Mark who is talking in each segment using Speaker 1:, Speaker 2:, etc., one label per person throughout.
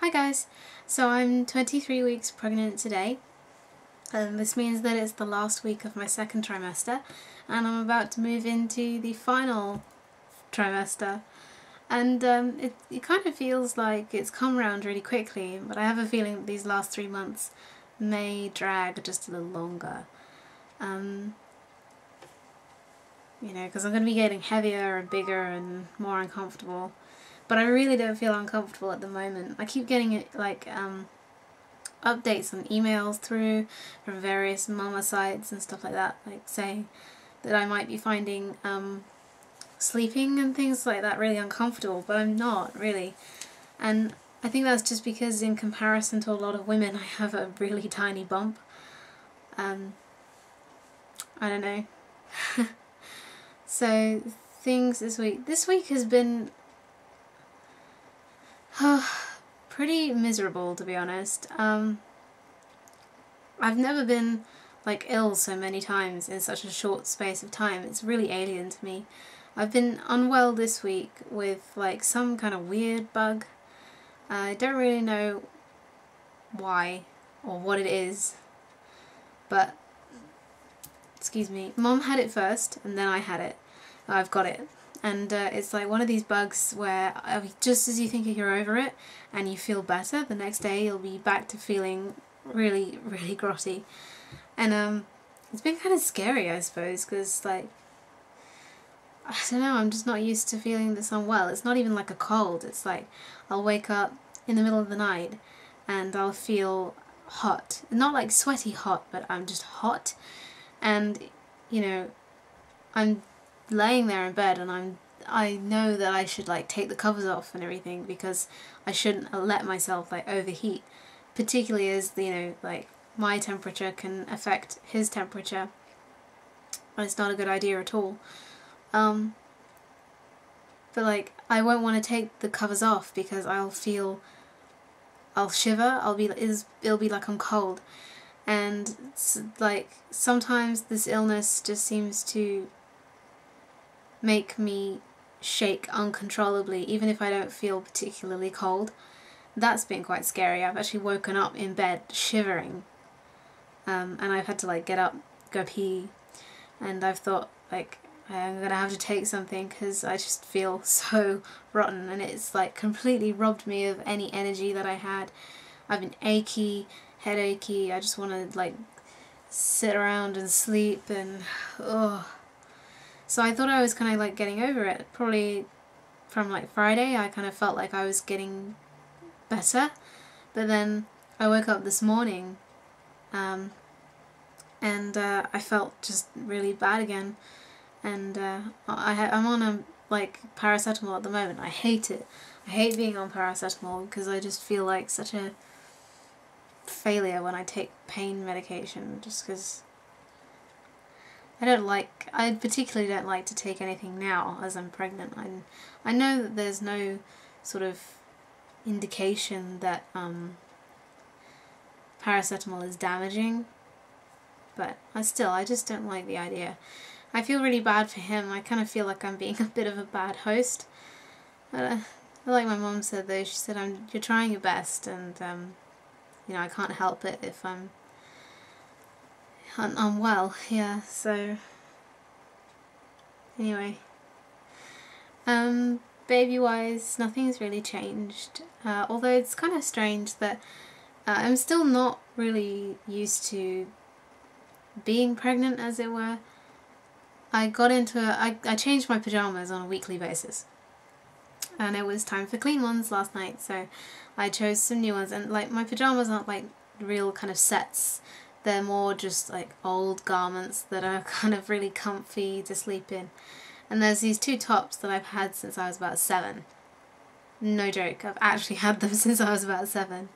Speaker 1: Hi guys, so I'm 23 weeks pregnant today, and this means that it's the last week of my second trimester and I'm about to move into the final trimester, and it kind of feels like it's come around really quickly, but I have a feeling that these last 3 months may drag just a little longer. You know, because I'm going to be getting heavier and bigger and more uncomfortable. But I really don't feel uncomfortable at the moment. I keep getting like updates on emails through from various mama sites and stuff like that, like saying that I might be finding sleeping and things like that really uncomfortable, but I'm not really. And I think that's just because in comparison to a lot of women I have a really tiny bump. I don't know. So things this week has been pretty miserable, to be honest. I've never been like ill so many times in such a short space of time. It's really alien to me. I've been unwell this week with like some kind of weird bug. I don't really know why or what it is, but excuse me, Mom had it first and then I had it. I've got it. And it's like one of these bugs where just as you think you're over it and you feel better, the next day you'll be back to feeling really, really grotty. And it's been kind of scary, I suppose, because like, I don't know, I'm just not used to feeling this unwell. It's not even like a cold. It's like I'll wake up in the middle of the night and I'll feel hot. Not like sweaty hot, but I'm just hot. And, you know, I'm laying there in bed and I know that I should like take the covers off and everything because I shouldn't let myself like overheat, particularly as, you know, like my temperature can affect his temperature and it's not a good idea at all. But like I won't want to take the covers off because I'll shiver, it'll be like I'm cold. And like sometimes this illness just seems to make me shake uncontrollably even if I don't feel particularly cold. That's been quite scary. I've actually woken up in bed shivering, and I've had to like get up, go pee, and I've thought like I'm gonna have to take something because I just feel so rotten and it's like completely robbed me of any energy that I had. I've been achy, headachy, I just want to like sit around and sleep and So I thought I was kind of like getting over it. Probably from like Friday I kind of felt like I was getting better, but then I woke up this morning and I felt just really bad again, and I'm on a like paracetamol at the moment. I hate it. I hate being on paracetamol because I just feel like such a failure when I take pain medication, just because I particularly don't like to take anything now as I'm pregnant. I know that there's no sort of indication that paracetamol is damaging, but I just don't like the idea. I feel really bad for him. I kind of feel like I'm being a bit of a bad host. But like my mom said though, she said you're trying your best, and you know, I can't help it if I'm unwell. Yeah, so anyway, baby wise nothing's really changed, although it's kind of strange that I'm still not really used to being pregnant, as it were. I changed my pyjamas on a weekly basis and it was time for clean ones last night, so I chose some new ones, and like my pyjamas aren't like real kind of sets. They're more just like old garments that are kind of really comfy to sleep in. And there's these two tops that I've had since I was about 7. No joke, I've actually had them since I was about 7.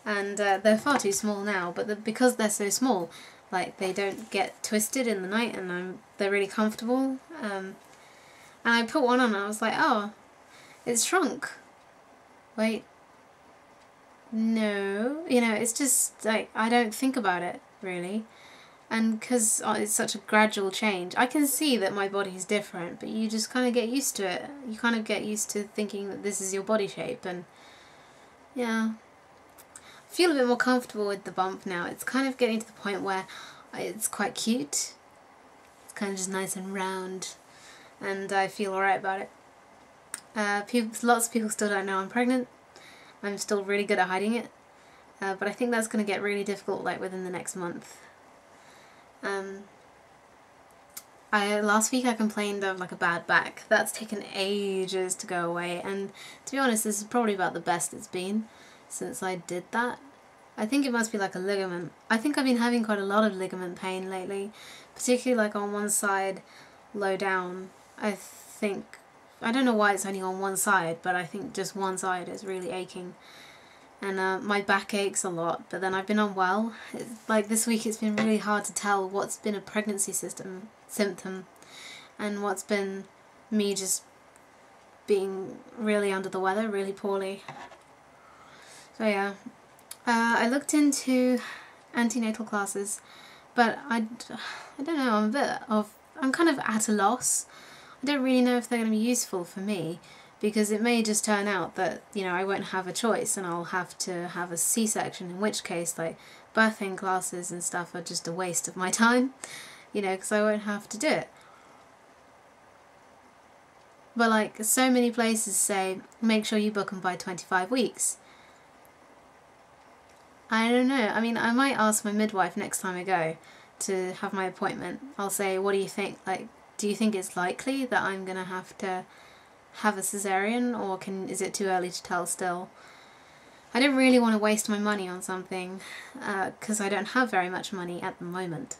Speaker 1: And they're far too small now, but because they're so small, like they don't get twisted in the night, and they're really comfortable. And I put one on and I was like, oh, it's shrunk. Wait. No, you know, it's just like I don't think about it really, and because it's such a gradual change, I can see that my body's different, but you just kind of get used to it. You kind of get used to thinking that this is your body shape, and yeah. I feel a bit more comfortable with the bump now. It's kind of getting to the point where it's quite cute. It's kind of just nice and round, and I feel alright about it. Lots of people still don't know I'm pregnant. I'm still really good at hiding it, but I think that's going to get really difficult like within the next month. Last week I complained of like a bad back. That's taken ages to go away, and to be honest, this is probably about the best it's been since I did that. I think it must be like a ligament. I think I've been having quite a lot of ligament pain lately, particularly like on one side, low down. I don't know why it's only on one side, but I think just one side is really aching. And my back aches a lot, but then I've been unwell. Like this week it's been really hard to tell what's been a pregnancy symptom and what's been me just being really under the weather, really poorly. So yeah, I looked into antenatal classes, but I don't know, I'm kind of at a loss. I don't really know if they're going to be useful for me, because it may just turn out that, you know, I won't have a choice and I'll have to have a C-section, in which case like birthing classes and stuff are just a waste of my time, you know, because I won't have to do it. But like so many places say, make sure you book them by 25 weeks. I don't know, I mean, I might ask my midwife next time I go to have my appointment. I'll say, what do you think? Like, do you think it's likely that I'm going to have a cesarean, or is it too early to tell still? I don't really want to waste my money on something, because I don't have very much money at the moment.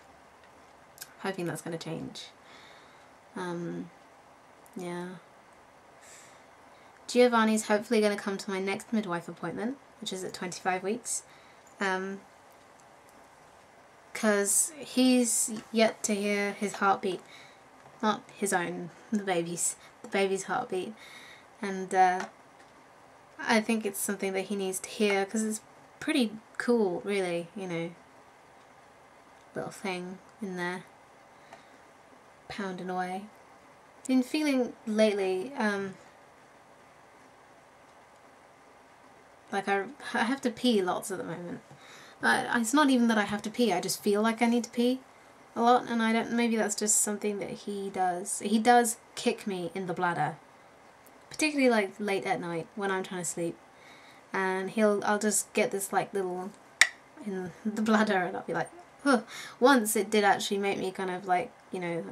Speaker 1: Hoping that's going to change. Yeah. Giovanni's hopefully going to come to my next midwife appointment, which is at 25 weeks. Because he's yet to hear his heartbeat. Not his own, the baby's heartbeat. And I think it's something that he needs to hear, because it's pretty cool, really, you know. Little thing in there, pounding away. Been feeling lately, like I have to pee lots at the moment. It's not even that I have to pee, I just feel like I need to pee a lot, and maybe that's just something that he does. He does kick me in the bladder, particularly like late at night when I'm trying to sleep, and I'll just get this like little in the bladder, and I'll be like, huh. Once it did actually make me kind of like, you know,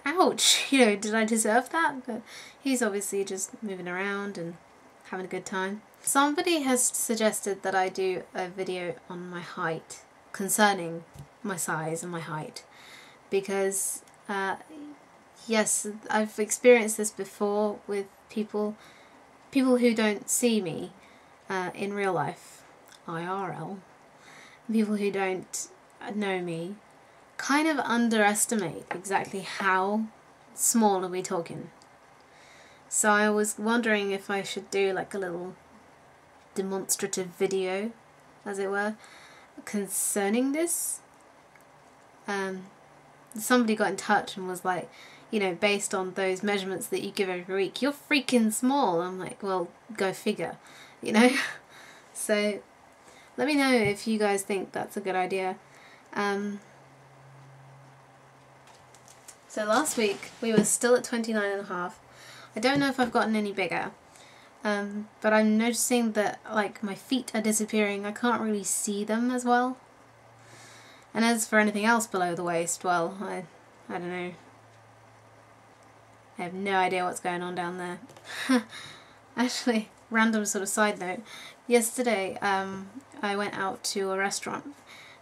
Speaker 1: ouch, you know, did I deserve that? But he's obviously just moving around and having a good time. Somebody has suggested that I do a video on my height, concerning my size and my height, because yes, I've experienced this before with people who don't see me in real life, IRL. People who don't know me kind of underestimate exactly how small are we talking. So I was wondering if I should do like a little demonstrative video, as it were, concerning this. Somebody got in touch and was like, you know, based on those measurements that you give every week, you're freaking small. I'm like, well, go figure, you know. So let me know if you guys think that's a good idea. So last week we were still at 29.5. I don't know if I've gotten any bigger, but I'm noticing that like my feet are disappearing. I can't really see them as well. And as for anything else below the waist, well, I don't know. I have no idea what's going on down there. Actually, random sort of side note. Yesterday, I went out to a restaurant,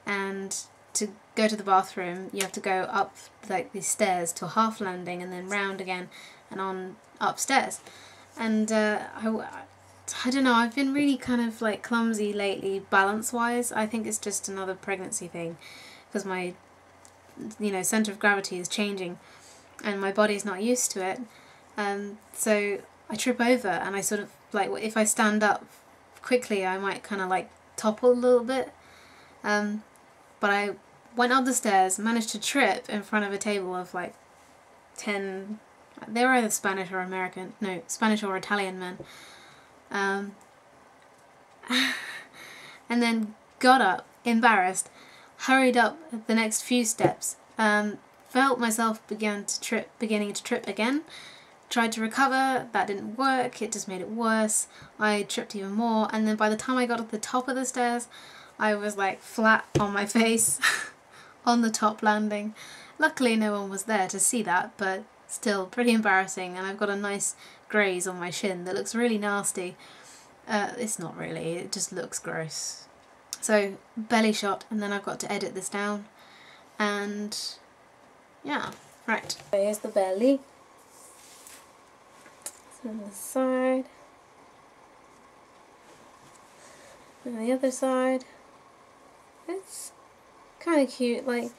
Speaker 1: and to go to the bathroom, you have to go up like these stairs to a half landing and then round again and on upstairs. And I don't know, I've been really kind of like clumsy lately balance-wise. I think it's just another pregnancy thing, because my, you know, centre of gravity is changing and my body's not used to it. So I trip over, and I sort of like, if I stand up quickly I might kind of like topple a little bit. But I went up the stairs, managed to trip in front of a table of like 10, they were either Spanish or American, no, Spanish or Italian men. And then got up, embarrassed, hurried up the next few steps, felt myself beginning to trip again, tried to recover, that didn't work, it just made it worse, I tripped even more, and then by the time I got to the top of the stairs, I was like flat on my face on the top landing. Luckily no one was there to see that, but still pretty embarrassing, and I've got a nice graze on my shin that looks really nasty. It's not really, it just looks gross. So belly shot, and then I've got to edit this down, and yeah, right. Here's the belly. On the side, and the other side. It's kind of cute. Like,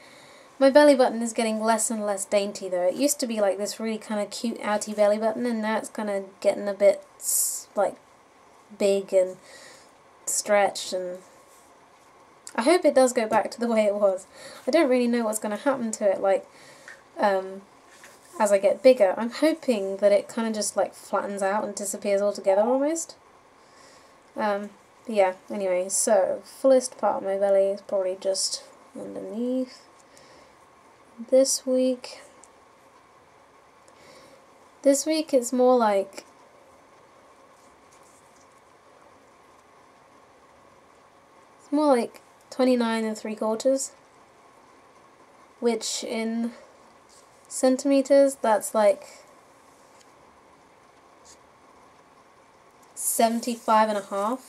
Speaker 1: my belly button is getting less and less dainty though. It used to be like this really kind of cute outy belly button, and now it's kind of getting a bit like big and stretched, and I hope it does go back to the way it was. I don't really know what's going to happen to it, like as I get bigger. I'm hoping that it kind of just like flattens out and disappears altogether almost. But yeah, anyway, so fullest part of my belly is probably just underneath. This week it's more like it's more like 29 3/4, which in centimeters, that's like 75.5.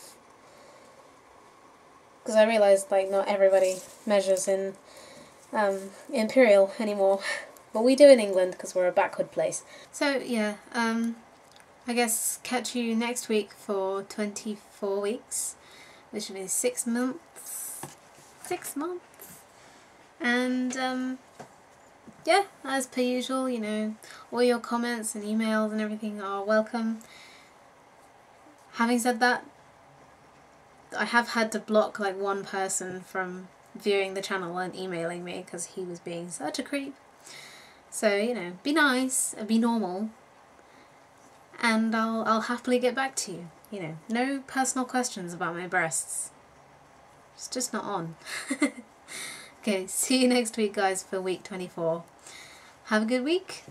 Speaker 1: Because I realised like not everybody measures in imperial anymore, but we do in England because we're a backward place. So yeah, I guess catch you next week for 24 weeks, which means 6 months. 6 months, and yeah, as per usual, you know, all your comments and emails and everything are welcome. Having said that, I have had to block like one person from viewing the channel and emailing me because he was being such a creep. So, you know, be nice and be normal, and I'll happily get back to you. You know, no personal questions about my breasts. It's just not on. Okay, see you next week guys for week 24. Have a good week.